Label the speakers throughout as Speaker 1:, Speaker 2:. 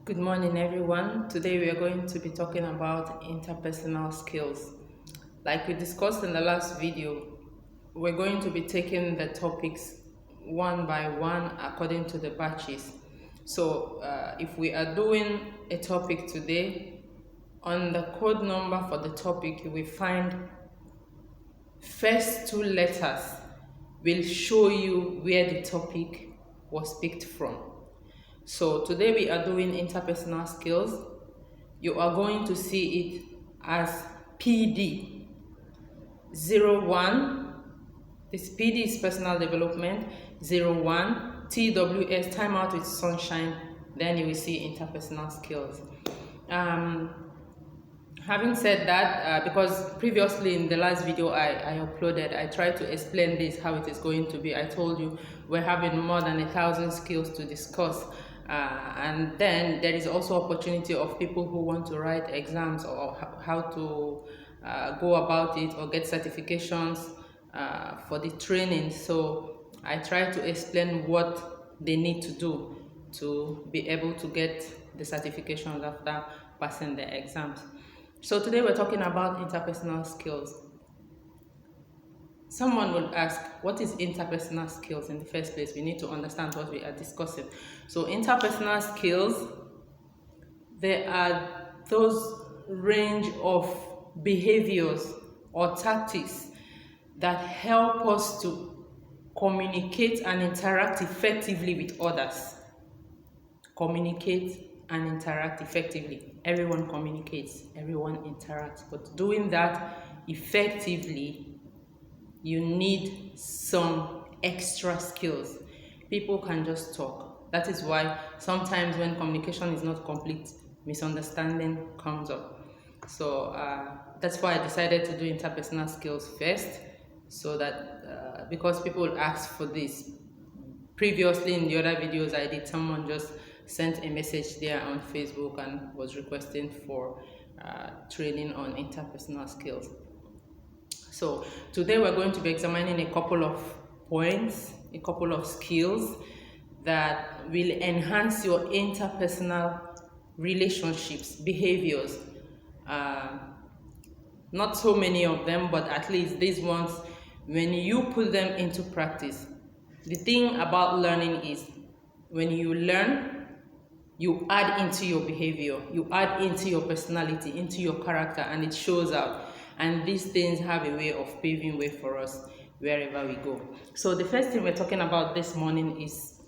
Speaker 1: Good morning, everyone. Today we are going to be talking about interpersonal skills. Like we discussed in the last video, we're going to be taking the topics one by one according to the batches. So if we are doing a topic today, on the code number for the topic, you will find first two letters will show you where the topic was picked from. So today we are doing interpersonal skills. You are going to see it as PD 01. This PD is personal development. 01 TWS, time out with sunshine. Then you will see interpersonal skills. Having said that, because previously in the last video I uploaded, I tried to explain this, how it is going to be. I told you we're having more than 1,000 skills to discuss. And then there is also opportunity of people who want to write exams or how to go about it or get certifications for the training. So I try to explain what they need to do to be able to get the certifications after passing the exams. So today we're talking about interpersonal skills. Someone will ask, what is interpersonal skills in the first place? We need to understand what we are discussing. So interpersonal skills, they are those range of behaviors or tactics that help us to communicate and interact effectively with others. Communicate and interact effectively. Everyone communicates, everyone interacts, but doing that effectively, you need some extra skills. People can just talk. That is why sometimes when communication is not complete, misunderstanding comes up. So that's why I decided to do interpersonal skills first, so that because people asked for this. Previously in the other videos I did, someone just sent a message there on Facebook and was requesting for training on interpersonal skills. So today we're going to be examining a couple of points, a couple of skills that will enhance your interpersonal relationships, behaviors. Not so many of them, but at least these ones, when you put them into practice. The thing about learning is when you learn, you add into your behavior, you add into your personality, into your character, and it shows out. And these things have a way of paving way for us wherever we go. So the first thing we're talking about this morning is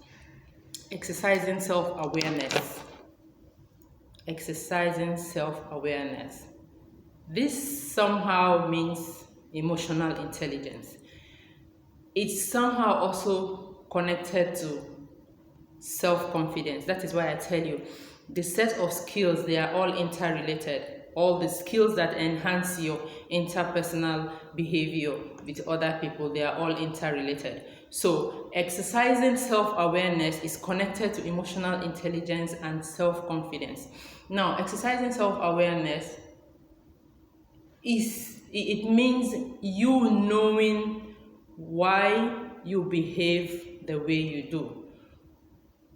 Speaker 1: exercising self-awareness. Exercising self-awareness. This somehow means emotional intelligence. It's somehow also connected to self-confidence. That is why I tell you, the set of skills, they are all interrelated. All the skills that enhance your interpersonal behavior with other people, they are all interrelated. So exercising self-awareness is connected to emotional intelligence and self-confidence. Now, exercising self-awareness it means you knowing why you behave the way you do.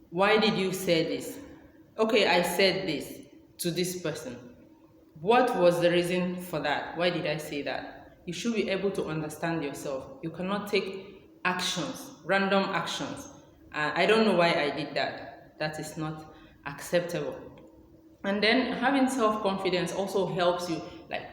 Speaker 1: Why did you say this? Okay, I said this to this person. What was the reason for that? Why did I say that? You should be able to understand yourself. You cannot take actions, random actions. I don't know why I did that. That is not acceptable. And then having self-confidence also helps you, like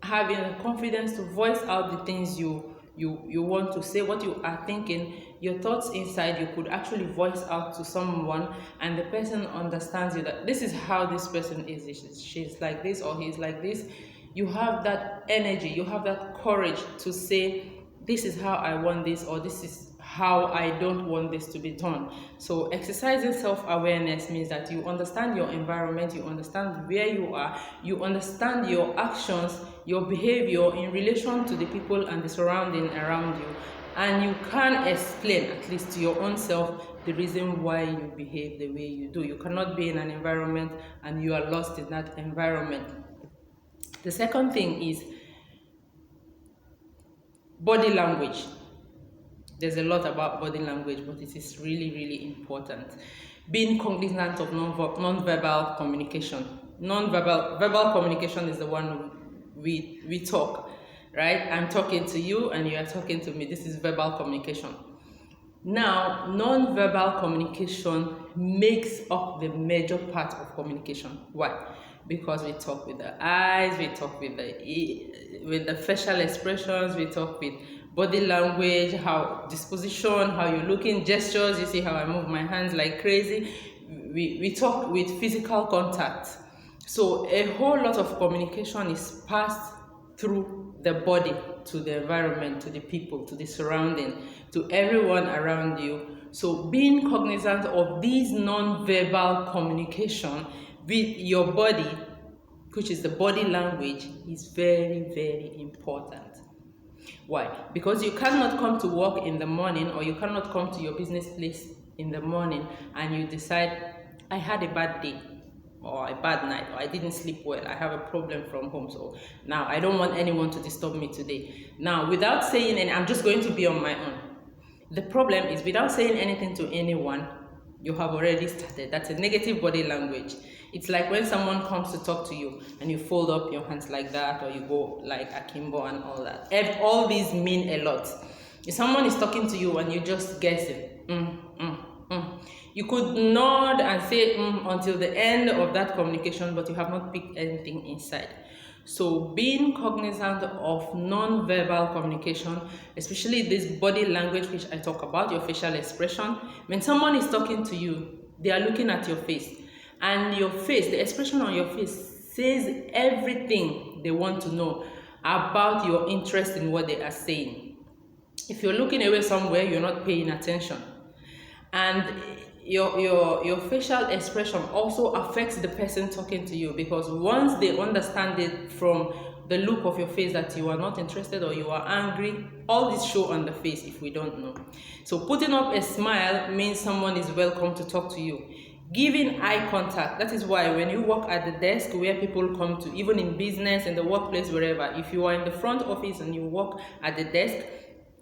Speaker 1: having the confidence to voice out the things you want to say, what you are thinking, your thoughts inside, you could actually voice out to someone and the person understands you, that this is how this person is, she's like this or he's like this. You have that energy, you have that courage to say, this is how I want this, or this is how I don't want this to be done. So exercising self-awareness means that you understand your environment, you understand where you are, you understand your actions, your behavior in relation to the people and the surrounding around you, and you can explain, at least to your own self, the reason why you behave the way you do. You cannot be in an environment and you are lost in that environment. The second thing is body language. There's a lot about body language, but it is really, really important. being cognizant of non-verbal communication. Verbal communication is the one we talk, right? I'm talking to you and you are talking to me. This is verbal communication. Now, non-verbal communication makes up the major part of communication. Why? Because we talk with the eyes, we talk with the facial expressions, we talk with body language, how disposition, how you're looking, gestures. You see how I move my hands like crazy. We talk with physical contact. So a whole lot of communication is passed through the body to the environment, to the people, to the surrounding, to everyone around you. So being cognizant of these non-verbal communication with your body, which is the body language, is very, very important. Why? Because you cannot come to work in the morning, or you cannot come to your business place in the morning and you decide, I had a bad day, or a bad night, or I didn't sleep well, I have a problem from home, so now I don't want anyone to disturb me today. Now, without saying anything, I'm just going to be on my own. The problem is, without saying anything to anyone, you have already started. That's a negative body language. It's like when someone comes to talk to you and you fold up your hands like that, or you go like akimbo and all that. All these mean a lot. If someone is talking to you and you're just guessing, you could nod and say until the end of that communication, but you have not picked anything inside. So being cognizant of non-verbal communication, especially this body language which I talk about, your facial expression. When someone is talking to you, they are looking at your face, and your face, the expression on your face says everything they want to know about your interest in what they are saying. If you're looking away somewhere, you're not paying attention. And your facial expression also affects the person talking to you, because once they understand it from the look of your face that you are not interested or you are angry, all this show on the face if we don't know. So putting up a smile means someone is welcome to talk to you. Giving eye contact, that is why when you work at the desk where people come to, even in business, in the workplace, wherever, if you are in the front office and you work at the desk,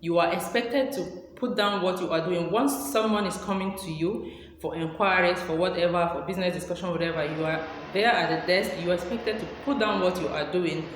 Speaker 1: you are expected to put down what you are doing. Once someone is coming to you for inquiries, for whatever, for business discussion, whatever, you are there at the desk, you are expected to put down what you are doing,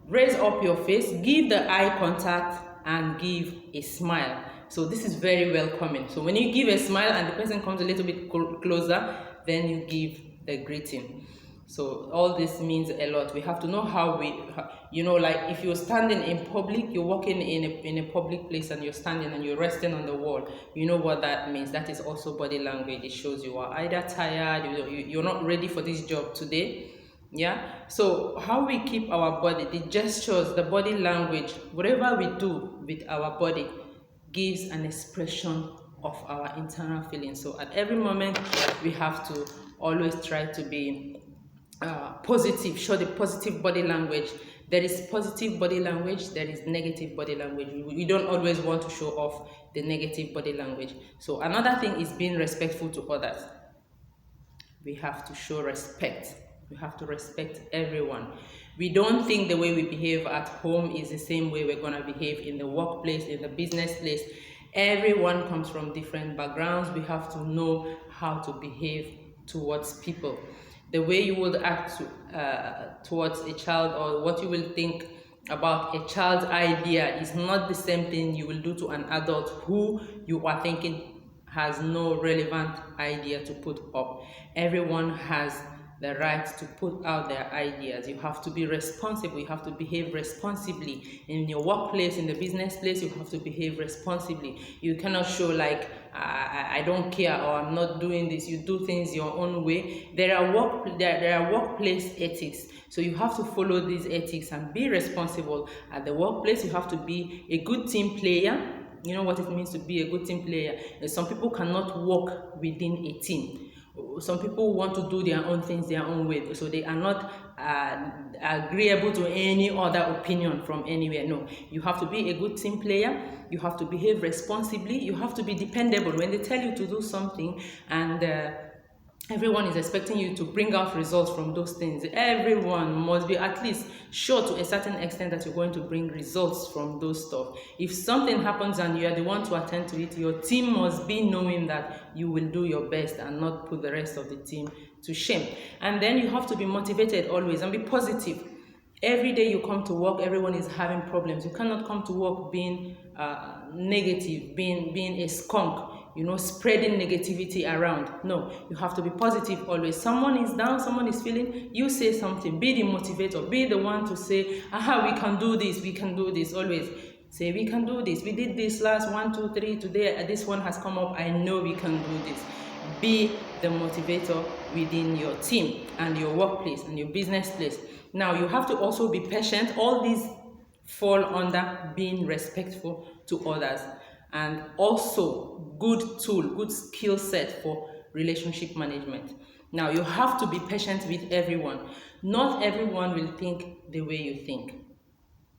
Speaker 1: raise up your face, give the eye contact, and give a smile. So this is very welcoming. So when you give a smile and the person comes a little bit closer, then you give the greeting. So all this means a lot. We have to know how like if you're standing in public, you're walking in a public place and you're standing and you're resting on the wall, you know what that means. That is also body language. It shows you are either tired, you're not ready for this job today. Yeah. So how we keep our body, the gestures, the body language, whatever we do with our body gives an expression of our internal feelings. So at every moment we have to always try to be positive, show the positive body language. There is positive body language, there is negative body language. We don't always want to show off the negative body language. So another thing is being respectful to others. We have to show respect. We have to respect everyone. We don't think the way we behave at home is the same way we're going to behave in the workplace, in the business place. Everyone comes from different backgrounds. We have to know how to behave towards people. The way you would act towards a child, or what you will think about a child's idea, is not the same thing you will do to an adult who you are thinking has no relevant idea to put up. Everyone has the right to put out their ideas. You have to be responsible. You have to behave responsibly. In your workplace, in the business place, you have to behave responsibly. You cannot show like, I don't care, or I'm not doing this. You do things your own way. There are workplace ethics. So you have to follow these ethics and be responsible. At the workplace, you have to be a good team player. You know what it means to be a good team player. Some people cannot work within a team. Some people want to do their own things their own way, so they are not agreeable to any other opinion from anywhere. No, you have to be a good team player. You have to behave responsibly. You have to be dependable. When they tell you to do something and Everyone is expecting you to bring out results from those things. Everyone must be at least sure to a certain extent that you're going to bring results from those stuff. If something happens and you are the one to attend to it, your team must be knowing that you will do your best and not put the rest of the team to shame. And then you have to be motivated always and be positive. Every day you come to work, everyone is having problems. You cannot come to work being negative, being a skunk, spreading negativity around. No, you have to be positive always. Someone is down, someone is feeling, you say something, be the motivator, be the one to say, aha, we can do this, always. Say, we can do this. We did this last 1, 2, 3, today this one has come up, I know we can do this. Be the motivator within your team and your workplace and your business place. Now, you have to also be patient. All these fall under being respectful to others, and also good tool, good skill set for relationship management. Now, you have to be patient with everyone. Not everyone will think the way you think.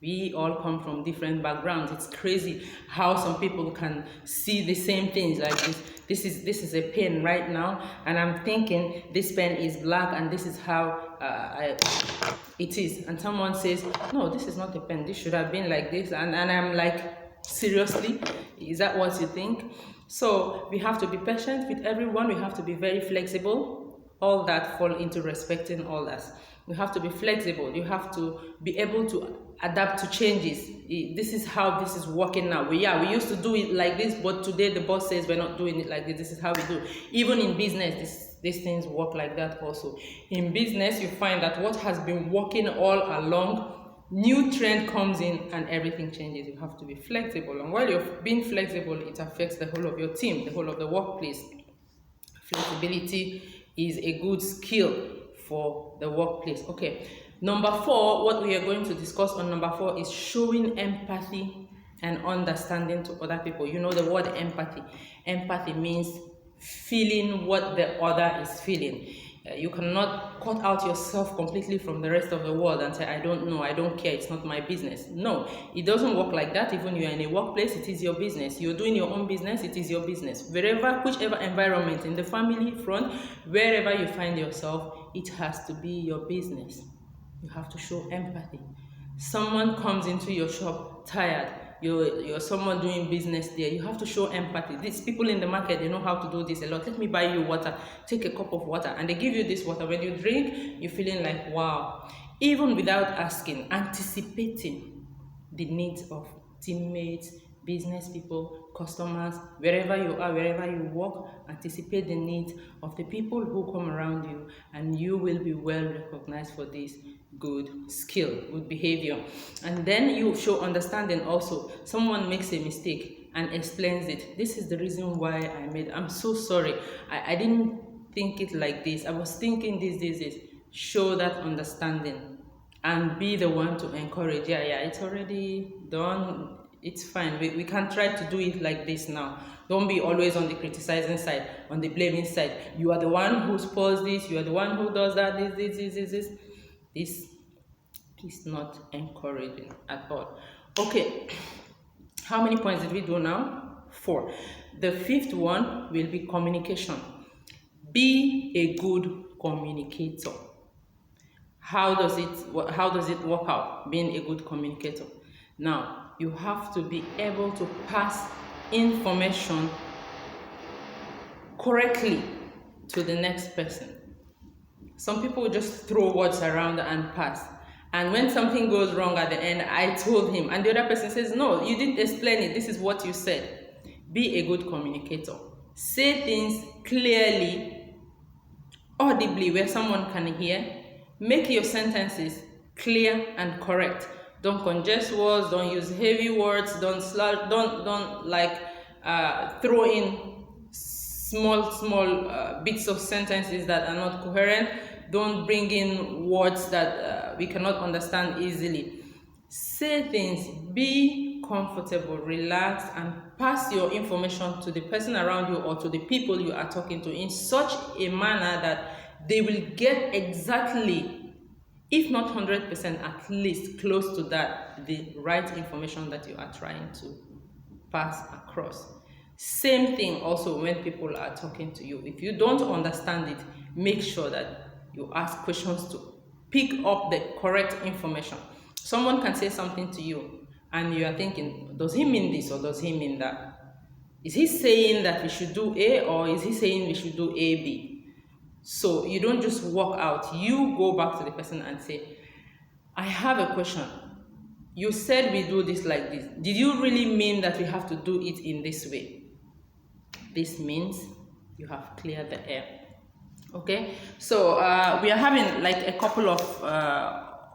Speaker 1: We all come from different backgrounds. It's crazy how some people can see the same things like this. This is a pen right now, and I'm thinking this pen is black, and this is how it is. And someone says, no, this is not a pen. This should have been like this. And I'm like, seriously? Is that what you think? So we have to be patient with everyone. We have to be very flexible. All that fall into respecting others. You have to be flexible. You have to be able to adapt to changes. This is how this is working now. We used to do it like this, but today the boss says we're not doing it like this. This is how we do. Even in business, these things work like that also. In business, you find that what has been working all along, new trend comes in and everything changes. You have to be flexible. And while you're being flexible, it affects the whole of your team, the whole of the workplace. Flexibility is a good skill for the workplace. Okay, number 4, what we are going to discuss on number 4 is showing empathy and understanding to other people. You know the word empathy. Empathy means feeling what the other is feeling. You cannot cut out yourself completely from the rest of the world and say, I don't know, I don't care, it's not my business. No, it doesn't work like that. Even you're in a workplace, it is your business. You're doing your own business, it is your business. Whichever environment, in the family front, wherever you find yourself, it has to be your business. You have to show empathy. Someone comes into your shop tired, you're someone doing business there, you have to show empathy. These people in the market, they know how to do this a lot. Let me buy you water, take a cup of water, and they give you this water. When you drink, you're feeling like, wow. Even without asking, anticipating the needs of teammates, business people, customers, wherever you are, wherever you work, anticipate the needs of the people who come around you, and you will be well recognized for this good skill, good behavior. And then you show understanding also. Someone makes a mistake and explains it. This is the reason why I'm so sorry. I didn't think it like this. I was thinking this. Show that understanding and be the one to encourage. Yeah, it's already done. It's fine. We can try to do it like this now. Don't be always on the criticizing side, on the blaming side. You are the one who spoils this. You are the one who does that. This. This is not encouraging at all. Okay, how many points did we do now? 4. The 5th one will be communication. Be a good communicator. How does it work out, being a good communicator? Now, you have to be able to pass information correctly to the next person. Some people just throw words around and pass. And when something goes wrong at the end, I told him. And the other person says, no, you didn't explain it. This is what you said. Be a good communicator. Say things clearly, audibly, where someone can hear. Make your sentences clear and correct. Don't congest words. Don't use heavy words. Don't throw in small bits of sentences that are not coherent. Don't bring in words that we cannot understand easily. Say things, be comfortable, relax, and pass your information to the person around you or to the people you are talking to in such a manner that they will get exactly, if not 100%, at least close to that, the right information that you are trying to pass across. Same thing also when people are talking to you. If you don't understand it, make sure that you ask questions to pick up the correct information. Someone can say something to you and you are thinking, does he mean this or does he mean that? Is he saying that we should do A or is he saying we should do A, B? So you don't just walk out. You go back to the person and say, I have a question. You said we do this like this. Did you really mean that we have to do it in this way? This means you have cleared the air. Okay, so we are having like a couple of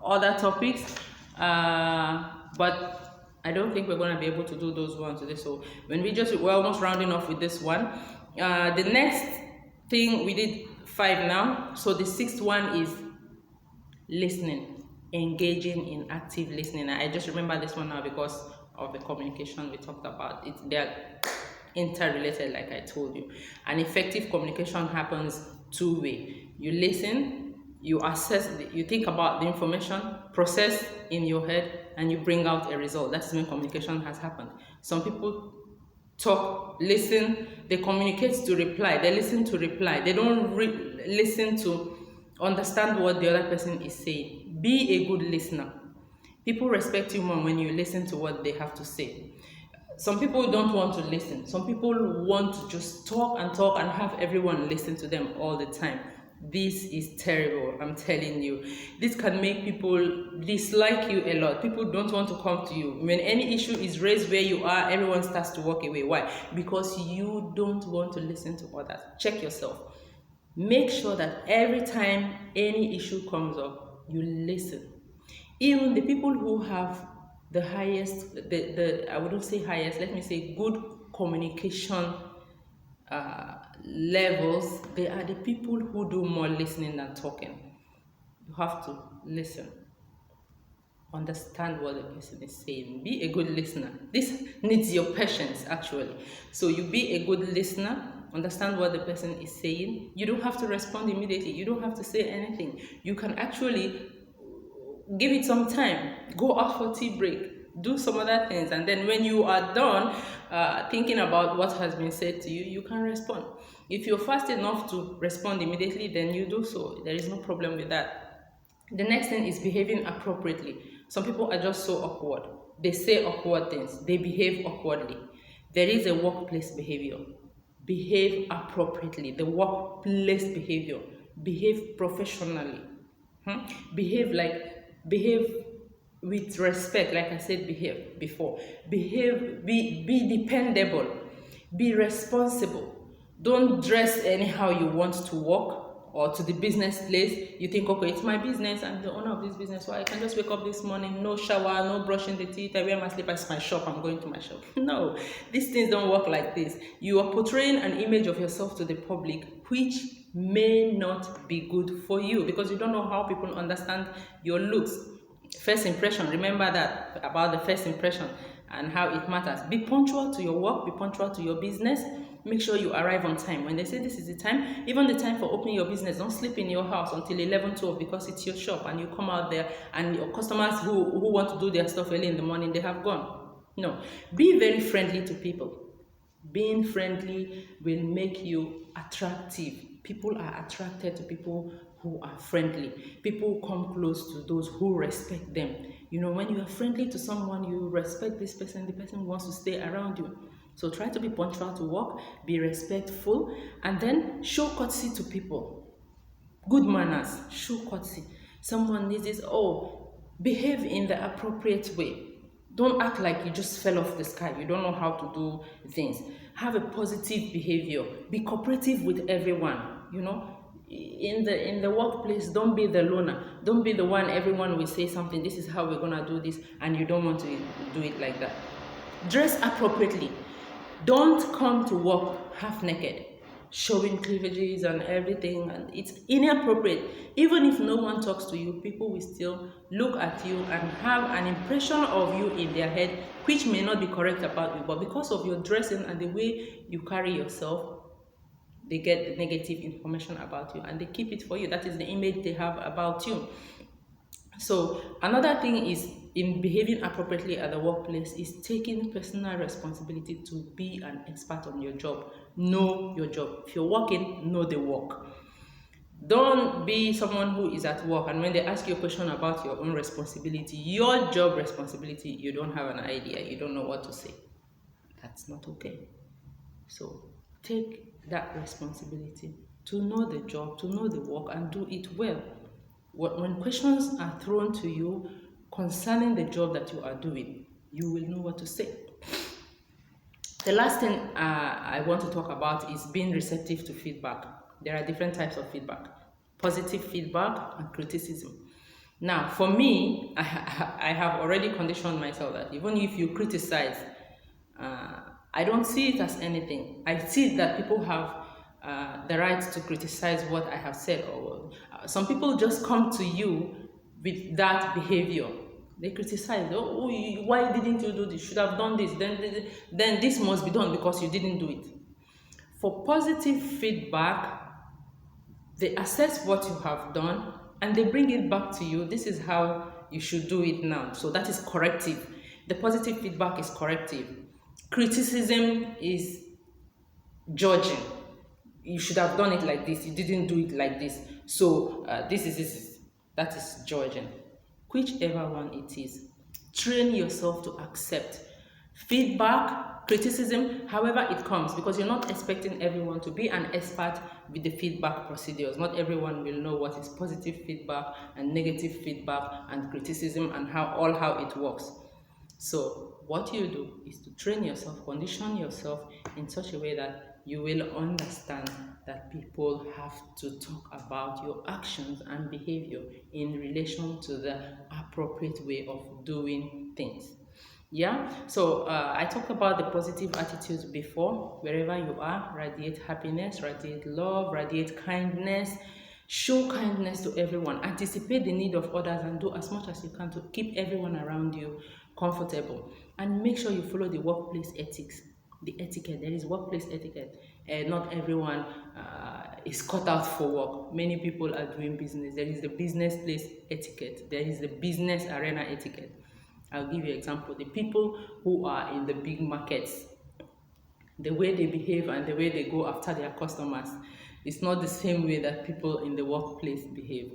Speaker 1: other topics, but I don't think we're going to be able to do those ones today. So we're almost rounding off with this one. The next thing, we did 5 now. So the 6th one is listening, engaging in active listening. I just remember this one now because of the communication we talked about. They're interrelated, like I told you. And effective communication happens 2 ways. You listen, you assess, you think about the information, process in your head, and you bring out a result. That's when communication has happened. Some people talk, listen, they communicate to reply, they listen to reply, they don't listen to understand what the other person is saying. Be a good listener. People respect you more when you listen to what they have to say. Some people don't want to listen. Some people want to just talk and have everyone listen to them all the time. This is terrible, I'm telling you. This can make people dislike you a lot. People don't want to come to you. When any issue is raised where you are, everyone starts to walk away. Why? Because you don't want to listen to others. Check yourself. Make sure that every time any issue comes up, you listen. Even the people who have the highest, I wouldn't say highest, let me say good communication levels, they are the people who do more listening than talking. You have to listen. Understand what the person is saying. Be a good listener. This needs your patience, actually. So you be a good listener, understand what the person is saying. You don't have to respond immediately. You don't have to say anything. You can actually give it some time. Go out for tea break. Do some other things. And then when you are done thinking about what has been said to you, you can respond. If you're fast enough to respond immediately, then you do so. There is no problem with that. The next thing is behaving appropriately. Some people are just so awkward. They say awkward things. They behave awkwardly. There is a workplace behavior. Behave appropriately. The workplace behavior. Behave professionally. Behave with respect, like I said before. Be dependable. Be responsible. Don't dress anyhow you want to work or to the business place. You think, okay, it's my business, I'm the owner of this business, so I can just wake up this morning, no shower, no brushing the teeth, I wear my slippers, it's my shop, I'm going to my shop. No, these things don't work like this. You are portraying an image of yourself to the public which may not be good for you because you don't know how people understand your looks. First impression, remember that about the first impression and how it matters. Be punctual to your work, be punctual to your business. Make sure you arrive on time. When they say this is the time, even the time for opening your business, don't sleep in your house until 11, 12 because it's your shop and you come out there and your customers who want to do their stuff early in the morning, they have gone. No, be very friendly to people. Being friendly will make you attractive. People are attracted to people who are friendly. People come close to those who respect them. You know, when you are friendly to someone, you respect this person, the person wants to stay around you. So try to be punctual to work, be respectful, and then show courtesy to people. Good manners, show courtesy. Someone needs this, behave in the appropriate way. Don't act like you just fell off the sky. You don't know how to do things. Have a positive behavior. Be cooperative with everyone. You know, in the workplace, don't be the loner. Don't be the one everyone will say something. This is how we're gonna do this, and you don't want to do it like that. Dress appropriately. Don't come to work half naked, showing cleavages and everything, and it's inappropriate. Even if no one talks to you, people will still look at you and have an impression of you in their head, which may not be correct about you, but because of your dressing and the way you carry yourself, they get the negative information about you and they keep it for you. That is the image they have about you. So another thing is in behaving appropriately at the workplace is taking personal responsibility to be an expert on your job. Know your job. If you're working, know the work. Don't be someone who is at work and when they ask you a question about your own responsibility, your job responsibility, you don't have an idea, you don't know what to say. That's not okay. So take that responsibility to know the job, to know the work, and do it well. When questions are thrown to you concerning the job that you are doing, you will know what to say. The last thing I want to talk about is being receptive to feedback. There are different types of feedback: positive feedback and criticism. Now, for me, I have already conditioned myself that even if you criticize, I don't see it as anything. I see that people have the right to criticize what I have said. Or some people just come to you with that behavior. They criticize. Oh, why didn't you do this? You should have done this. Then this must be done because you didn't do it. For positive feedback, they assess what you have done and they bring it back to you. This is how you should do it now. So that is corrective. The positive feedback is corrective. Criticism is judging. You should have done it like this. You didn't do it like this. So that is judging. Whichever one it is, train yourself to accept feedback, criticism, however it comes, because you're not expecting everyone to be an expert with the feedback procedures. Not everyone will know what is positive feedback and negative feedback and criticism and how it works. So what you do is to train yourself, condition yourself in such a way that you will understand that people have to talk about your actions and behavior in relation to the appropriate way of doing things. Yeah, so I talked about the positive attitudes before. Wherever you are, radiate happiness, radiate love, radiate kindness. Show kindness to everyone. Anticipate the need of others and do as much as you can to keep everyone around you comfortable. And make sure you follow the workplace ethics, the etiquette. There is workplace etiquette. Not everyone is cut out for work. Many people are doing business. There is the business place etiquette. There is the business arena etiquette. I'll give you an example. The people who are in the big markets, the way they behave and the way they go after their customers is not the same way that people in the workplace behave.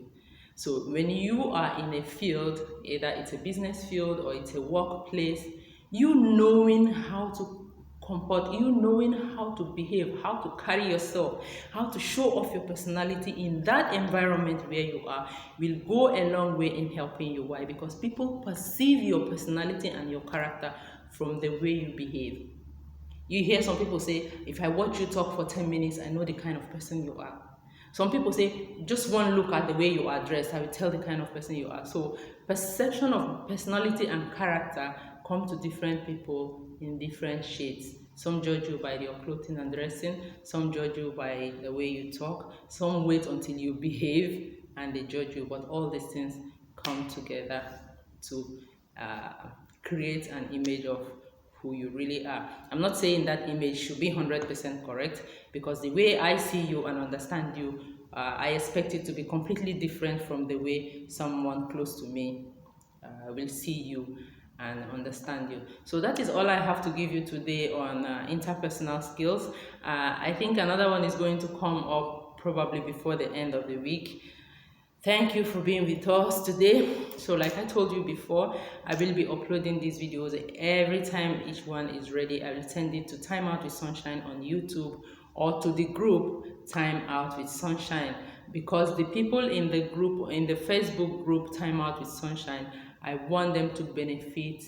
Speaker 1: So when you are in a field, either it's a business field or it's a workplace, you knowing how to comport, you knowing how to behave, how to carry yourself, how to show off your personality in that environment where you are will go a long way in helping you. Why? Because people perceive your personality and your character from the way you behave. You hear some people say, if I watch you talk for 10 minutes, I know the kind of person you are. Some people say, just one look at the way you are dressed, I will tell the kind of person you are. So perception of personality and character come to different people in different shades. Some judge you by your clothing and dressing. Some judge you by the way you talk. Some wait until you behave and they judge you. But all these things come together to create an image of who you really are. I'm not saying that image should be 100% correct, because the way I see you and understand you, I expect it to be completely different from the way someone close to me will see you and understand you. So that is all I have to give you today on interpersonal skills. I think another one is going to come up probably before the end of the week. Thank you for being with us today. So like I told you before, I will be uploading these videos every time each one is ready. I will send it to Time Out with Sunshine on YouTube or to the group Time Out with Sunshine, because the people in the group, in the Facebook group Time Out with Sunshine, I want them to benefit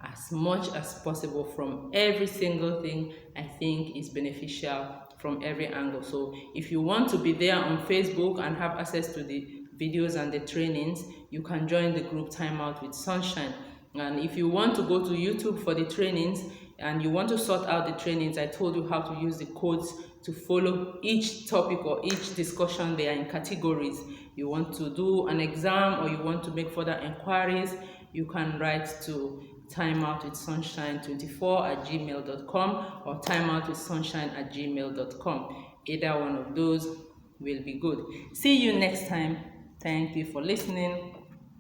Speaker 1: as much as possible from every single thing I think is beneficial from every angle. So if you want to be there on Facebook and have access to the videos and the trainings, you can join the group Time Out with Sunshine. And if you want to go to YouTube for the trainings and you want to sort out the trainings, I told you how to use the codes to follow each topic or each discussion. They are in categories. You want to do an exam or you want to make further inquiries, you can write to timeoutwithsunshine24@gmail.com or timeoutwithsunshine@gmail.com. Either one of those will be good. See you next time. Thank you for listening.